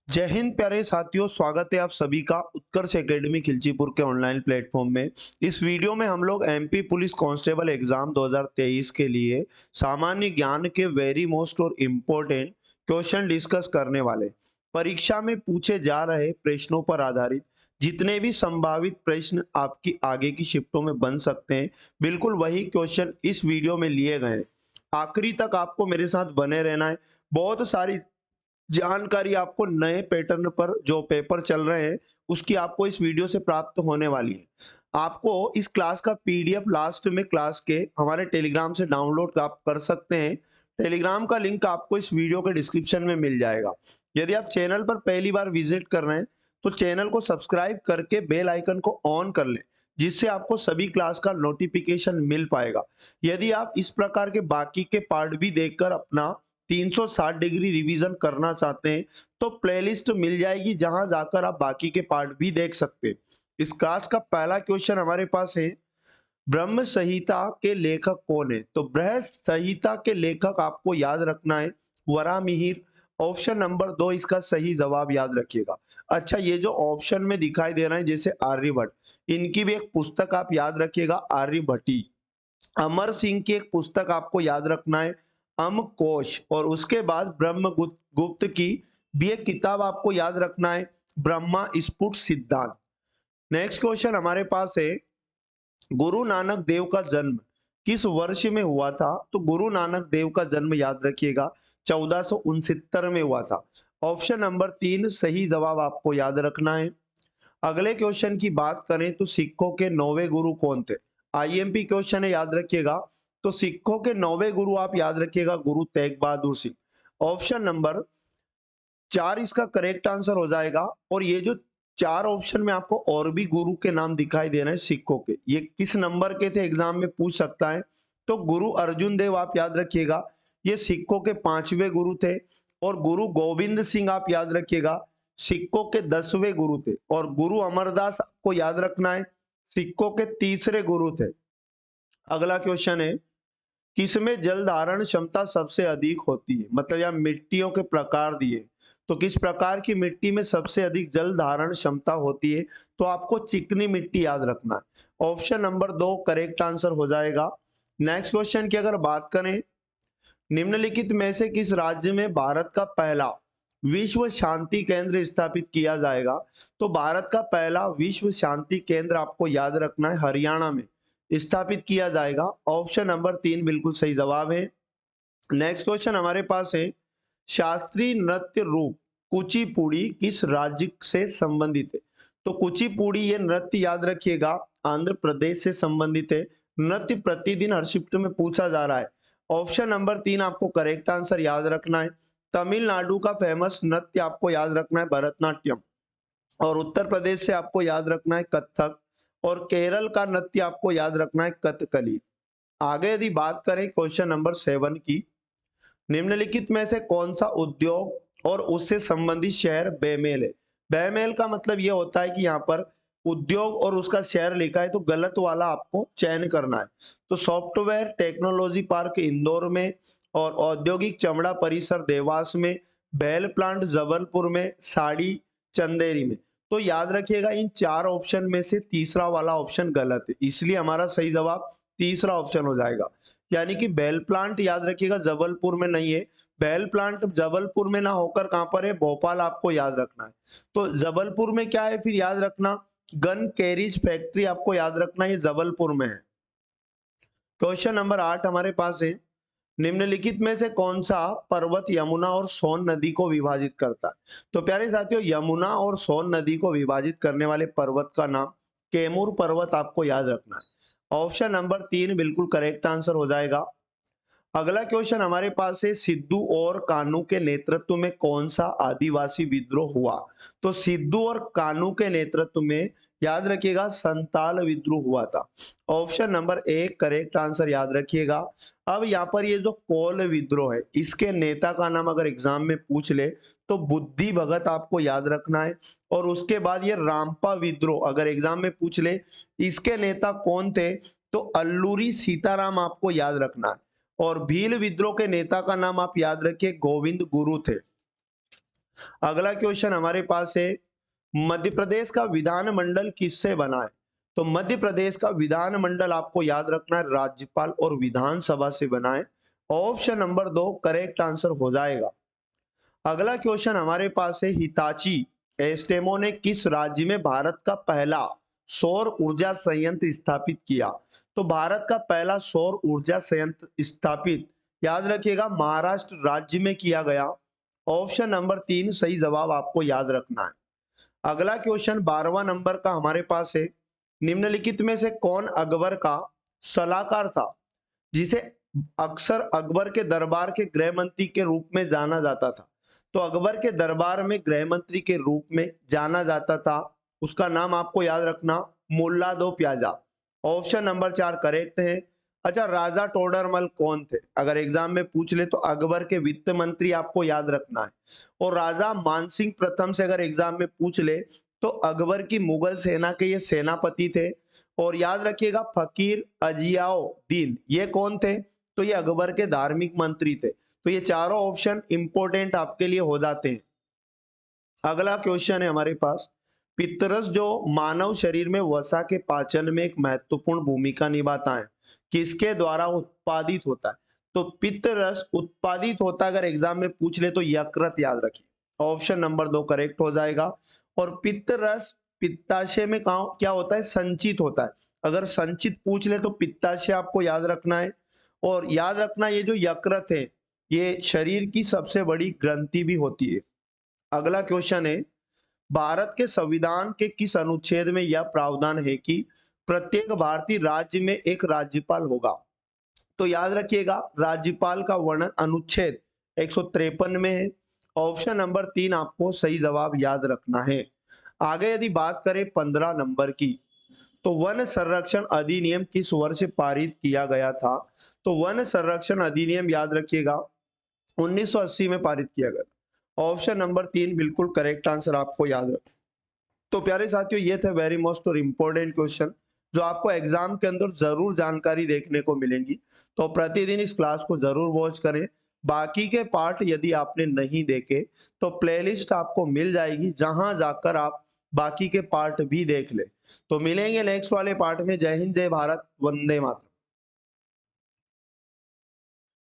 जय हिंद प्यारे साथियों, स्वागत है आप सभी का उत्कर्ष एकेडमी खिलचीपुर के ऑनलाइन प्लेटफॉर्म में। इस वीडियो में हम लोग एमपी पुलिस कांस्टेबल एग्जाम 2023 के लिए सामान्य ज्ञान के वेरी मोस्ट और इम्पोर्टेंट क्वेश्चन डिस्कस करने वाले। परीक्षा में पूछे जा रहे प्रश्नों पर आधारित जितने भी संभावित प्रश्न आपकी आगे की शिफ्टों में बन सकते हैं, बिल्कुल वही क्वेश्चन इस वीडियो में लिए गए हैं। आखिरी तक आपको मेरे साथ बने रहना है। बहुत सारी जानकारी आपको नए पैटर्न पर जो पेपर चल रहे हैं उसकी आपको इस वीडियो से प्राप्त होने वाली है। आपको इस क्लास का पीडीएफ लास्ट में क्लास के हमारे टेलीग्राम से डाउनलोड आप कर सकते हैं। टेलीग्राम का लिंक आपको इस वीडियो के डिस्क्रिप्शन में मिल जाएगा। यदि आप चैनल पर पहली बार विजिट कर रहे हैं तो चैनल को सब्सक्राइब करके बेल आइकन को ऑन कर लें, जिससे आपको सभी क्लास का नोटिफिकेशन मिल पाएगा। यदि आप इस प्रकार के बाकी के पार्ट भी देखकर अपना 360 डिग्री रिवीजन करना चाहते हैं तो प्लेलिस्ट मिल जाएगी, जहां जाकर आप बाकी के पार्ट भी देख सकते हैं। इस क्लास का पहला क्वेश्चन हमारे पास है, ब्रह्म संहिता के लेखक कौन है? तो बृहद संहिता के लेखक आपको याद रखना है वराहमिहिर। ऑप्शन नंबर 2 इसका सही जवाब याद रखिएगा। अच्छा, ये जो ऑप्शन में दिखाई दे रहा है जैसे आर्यभट्ट, इनकी भी एक पुस्तक आप याद रखिएगा, आर्यभट्टी। अमर सिंह की एक पुस्तक आपको याद रखना है, अमकोश। और उसके बाद ब्रह्मगुप्त गुप्त की भी एक किताब आपको याद रखना है, ब्रह्मा स्फुट सिद्धांत। नेक्स्ट क्वेश्चन हमारे पास है, गुरु नानक देव का जन्म किस वर्ष में हुआ था? तो गुरु नानक देव का जन्म याद रखिएगा 1469 में हुआ था। ऑप्शन नंबर 3 सही जवाब आपको याद रखना है। अगले क्वेश्चन की बात करें तो सिखों के 9वें गुरु कौन थे? आईएमपी क्वेश्चन है, याद रखिएगा। तो सिखों के 9वें गुरु आप याद रखिएगा, गुरु तेग बहादुर सिंह। ऑप्शन नंबर 4 इसका करेक्ट आंसर हो जाएगा। और ये जो 4 ऑप्शन में आपको और भी गुरु के नाम दिखाई दे रहे हैं सिखों के, ये किस नंबर के थे एग्जाम में पूछ सकता है। तो गुरु अर्जुन देव आप याद रखिएगा, ये सिखों के 5वें गुरु थे। और गुरु गोविंद सिंह आप याद रखिएगा, सिखों के 10वें गुरु थे। और गुरु अमरदास को याद रखना है, सिखों के तीसरे गुरु थे। अगला क्वेश्चन है, किसमें जल धारण क्षमता सबसे अधिक होती है? मतलब यहाँ मिट्टियों के प्रकार दिए, तो किस प्रकार की मिट्टी में सबसे अधिक जल धारण क्षमता होती है? तो आपको चिकनी मिट्टी याद रखना है। ऑप्शन नंबर 2 करेक्ट आंसर हो जाएगा। नेक्स्ट क्वेश्चन की अगर बात करें, निम्नलिखित में से किस राज्य में भारत का पहला विश्व शांति केंद्र स्थापित किया जाएगा? तो भारत का पहला विश्व शांति केंद्र आपको याद रखना है, हरियाणा में स्थापित किया जाएगा। ऑप्शन नंबर 3 बिल्कुल सही जवाब है। नेक्स्ट क्वेश्चन हमारे पास है, शास्त्रीय नृत्य रूप कुचिपुड़ी किस राज्य से संबंधित है? तो कुचिपुड़ी ये नृत्य याद रखिएगा आंध्र प्रदेश से संबंधित है। नृत्य प्रतिदिन हर शिफ्ट में पूछा जा रहा है। ऑप्शन नंबर 3 आपको करेक्ट आंसर याद रखना है। तमिलनाडु का फेमस नृत्य आपको याद रखना है भरतनाट्यम। और उत्तर प्रदेश से आपको याद रखना है कथक। और केरल का नृत्य आपको याद रखना है कथकली। आगे यदि बात करें क्वेश्चन नंबर 7 की, निम्नलिखित में से कौन सा उद्योग और उससे संबंधित शहर बेमेल है? बेमेल का मतलब यह होता है कि यहाँ पर उद्योग और उसका शहर लिखा है तो गलत वाला आपको चयन करना है। तो सॉफ्टवेयर टेक्नोलॉजी पार्क इंदौर में, और औद्योगिक चमड़ा परिसर देवास में, बैल प्लांट जबलपुर में, साड़ी चंदेरी में। तो याद रखिएगा इन 4 ऑप्शन में से तीसरा वाला ऑप्शन गलत है, इसलिए हमारा सही जवाब तीसरा ऑप्शन हो जाएगा। यानी कि बेल प्लांट याद रखिएगा जबलपुर में नहीं है। बेल प्लांट जबलपुर में ना होकर कहां पर है? भोपाल आपको याद रखना है। तो जबलपुर में क्या है फिर याद रखना, गन कैरिज फैक्ट्री आपको याद रखना, ये जबलपुर में है। क्वेश्चन नंबर 8 हमारे पास है, निम्नलिखित में से कौन सा पर्वत यमुना और सोन नदी को विभाजित करता है? तो प्यारे साथियों, यमुना और सोन नदी को विभाजित करने वाले पर्वत का नाम कैमूर पर्वत आपको याद रखना है। ऑप्शन नंबर 3 बिल्कुल करेक्ट आंसर हो जाएगा। अगला क्वेश्चन हमारे पास है, सिद्धू और कान्हू के नेतृत्व में कौन सा आदिवासी विद्रोह हुआ? तो सिद्धू और कान्हू के नेतृत्व में याद रखिएगा संताल विद्रोह हुआ था। ऑप्शन नंबर 1 करेक्ट आंसर याद रखिएगा। अब यहाँ पर ये जो कोल विद्रोह है, इसके नेता का नाम अगर एग्जाम में पूछ ले तो बुद्धि भगत आपको याद रखना है। और उसके बाद ये रामपा विद्रोह अगर एग्जाम में पूछ ले, इसके नेता कौन थे? तो अल्लूरी सीताराम आपको याद रखना है। और भील विद्रोह के नेता का नाम आप याद रखिए, गोविंद गुरु थे। अगला क्वेश्चन हमारे पास है, मध्य प्रदेश का विधानमंडल किससे बना है? तो मध्य प्रदेश का विधानमंडल आपको याद रखना है राज्यपाल और विधानसभा से बना है। ऑप्शन नंबर 2 करेक्ट आंसर हो जाएगा। अगला क्वेश्चन हमारे पास है, हिताची एस्टेमो ने किस राज्य में भारत का पहला सौर ऊर्जा संयंत्र स्थापित किया? तो भारत का पहला सौर ऊर्जा संयंत्र स्थापित याद रखिएगा महाराष्ट्र राज्य में किया गया। ऑप्शन नंबर 3 सही जवाब आपको याद रखना है। अगला क्वेश्चन 12वां नंबर का हमारे पास है, निम्नलिखित में से कौन अकबर का सलाहकार था जिसे अक्सर अकबर के दरबार के गृह मंत्री के रूप में जाना जाता था? तो अकबर के दरबार में गृह मंत्री के रूप में जाना जाता था, उसका नाम आपको याद रखना मुल्ला दो प्याजा। ऑप्शन नंबर 4 करेक्ट है। अच्छा, राजा टोडरमल कौन थे? अगर एग्जाम में पूछ ले तो अकबर के वित्त मंत्री आपको याद रखना है। और राजा मानसिंह प्रथम से अगर एग्जाम में पूछ ले तो अकबर की मुगल सेना के ये सेनापति थे। और याद रखिएगा फकीर अजियाउद्दीन ये कौन थे? तो ये अकबर के धार्मिक मंत्री थे। तो ये चारों ऑप्शन इंपॉर्टेंट आपके लिए हो जाते हैं। अगला क्वेश्चन है हमारे पास, पितरस जो मानव शरीर में वसा के पाचन में एक महत्वपूर्ण भूमिका निभाता है किसके द्वारा उत्पादित होता है? तो पितरस उत्पादित होता है अगर एग्जाम में पूछ ले तो यकृत याद रखिए। ऑप्शन नंबर 2 करेक्ट हो जाएगा। और पित्तरस पित्ताशय में कहा क्या होता है? संचित होता है। अगर संचित पूछ ले तो पित्ताशय आपको याद रखना है। और याद रखना ये जो यकृत है ये शरीर की सबसे बड़ी ग्रंथि भी होती है। अगला क्वेश्चन है, भारत के संविधान के किस अनुच्छेद में यह प्रावधान है कि प्रत्येक भारतीय राज्य में एक राज्यपाल होगा? तो याद रखिएगा राज्यपाल का वर्णन अनुच्छेद 153 में है। ऑप्शन नंबर 3 आपको सही जवाब याद रखना है। आगे यदि बात करें 15 नंबर की, तो वन संरक्षण अधिनियम किस वर्ष पारित किया गया था? तो वन संरक्षण अधिनियम याद रखिएगा 1980 में पारित किया गया। ऑप्शन नंबर 3 बिल्कुल करेक्ट आंसर आपको याद रख। तो प्यारे साथियों ये थे वेरी मोस्ट और इम्पोर्टेंट क्वेश्चन जो आपको एग्जाम के अंदर जरूर जानकारी देखने को मिलेंगी। तो प्रतिदिन इस क्लास को जरूर वॉच करें। बाकी के पार्ट यदि आपने नहीं देखे तो प्लेलिस्ट आपको मिल जाएगी जहां जाकर आप बाकी के पार्ट भी देख ले। तो मिलेंगे नेक्स्ट वाले पार्ट में। जय हिंद, जय भारत, वंदे मातरम।